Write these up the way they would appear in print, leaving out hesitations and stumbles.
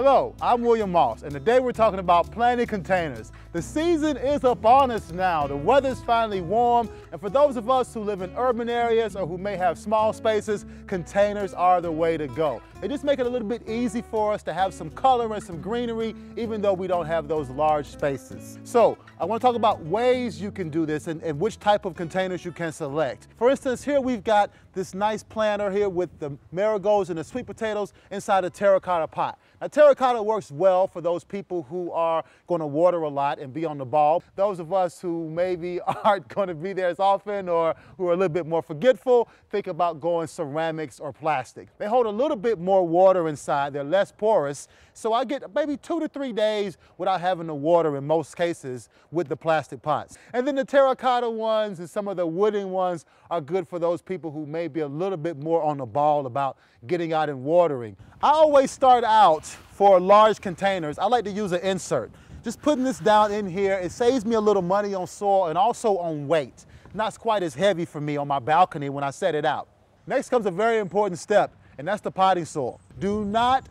Hello, I'm William Moss, and today we're talking about planting containers. The season is upon us now. The weather's finally warm, and for those of us who live in urban areas or who may have small spaces, containers are the way to go. They just make it a little bit easy for us to have some color and some greenery, even though we don't have those large spaces. So, I want to talk about ways you can do this and which type of containers you can select. For instance, here we've got this nice planter here with the marigolds and the sweet potatoes inside a terracotta pot. Now, terracotta works well for those people who are going to water a lot and be on the ball. Those of us who maybe aren't going to be there as often or who are a little bit more forgetful, think about going ceramics or plastic. They hold a little bit more water inside. They're less porous, so I get maybe 2 to 3 days without having to water in most cases with the plastic pots. And then the terracotta ones and some of the wooden ones are good for those people who may be a little bit more on the ball about getting out and watering. I always start out for large containers. I like to use an insert. Just putting this down in here, it saves me a little money on soil and also on weight. Not quite as heavy for me on my balcony when I set it out. Next comes a very important step, and that's the potting soil. Do not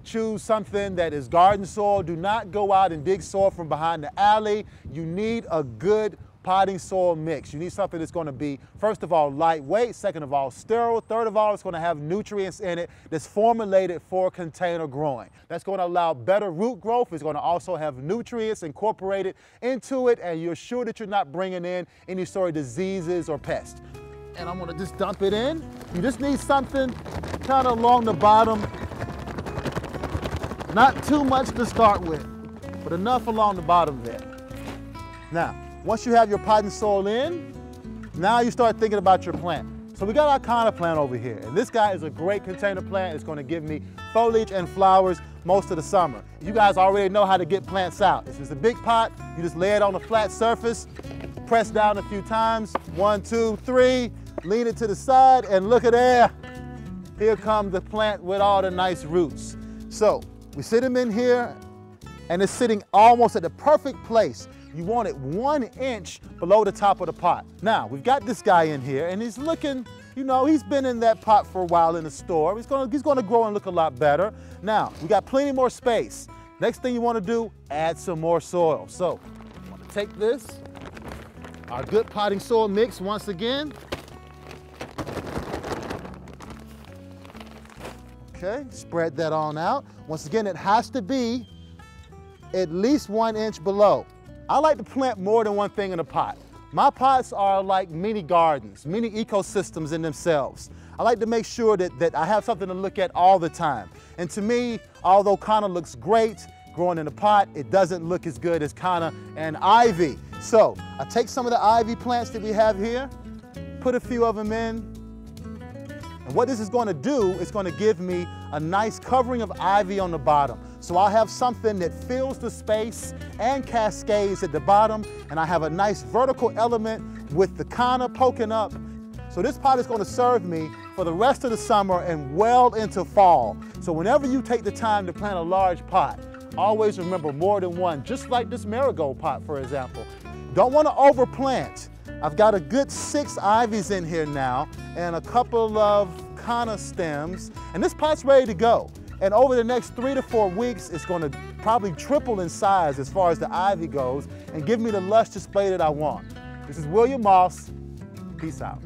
choose something that is garden soil. Do not go out and dig soil from behind the alley. You need a good potting soil mix. You need something that's going to be, first of all, lightweight, second of all, sterile, third of all, it's going to have nutrients in it that's formulated for container growing. That's going to allow better root growth. It's going to also have nutrients incorporated into it, and you're sure that you're not bringing in any sort of diseases or pests. And I'm going to just dump it in. You just need something kind of along the bottom. Not too much to start with, but enough along the bottom there. Now, once you have your potting soil in, now you start thinking about your plant. So we got our Kanna plant over here, and this guy is a great container plant. It's going to give me foliage and flowers most of the summer. You guys already know how to get plants out. If it's a big pot, you just lay it on a flat surface, press down a few times, 1, 2, 3, lean it to the side, and look at there. Here comes the plant with all the nice roots. So we sit him in here, and it's sitting almost at the perfect place. You want it 1 inch below the top of the pot. Now, we've got this guy in here, and he's looking, you know, he's been in that pot for a while in the store. He's gonna grow and look a lot better. Now, we got plenty more space. Next thing you wanna do, add some more soil. So, I'm gonna take this, our good potting soil mix once again. Okay, spread that on out. Once again, it has to be at least 1 inch below. I like to plant more than one thing in a pot. My pots are like mini gardens, mini ecosystems in themselves. I like to make sure that I have something to look at all the time. And to me, although Kanna looks great growing in a pot, it doesn't look as good as Kanna and ivy. So I take some of the ivy plants that we have here, put a few of them in, and what this is going to do is going to give me a nice covering of ivy on the bottom. So I'll have something that fills the space and cascades at the bottom, and I have a nice vertical element with the Kanna poking up. So this pot is going to serve me for the rest of the summer and well into fall. So whenever you take the time to plant a large pot, always remember more than one, just like this marigold pot, for example. Don't want to overplant. I've got a good 6 ivies in here now and a couple of Kanna stems, and this pot's ready to go. And over the next 3 to 4 weeks, it's going to probably triple in size as far as the ivy goes and give me the lush display that I want. This is William Moss. Peace out.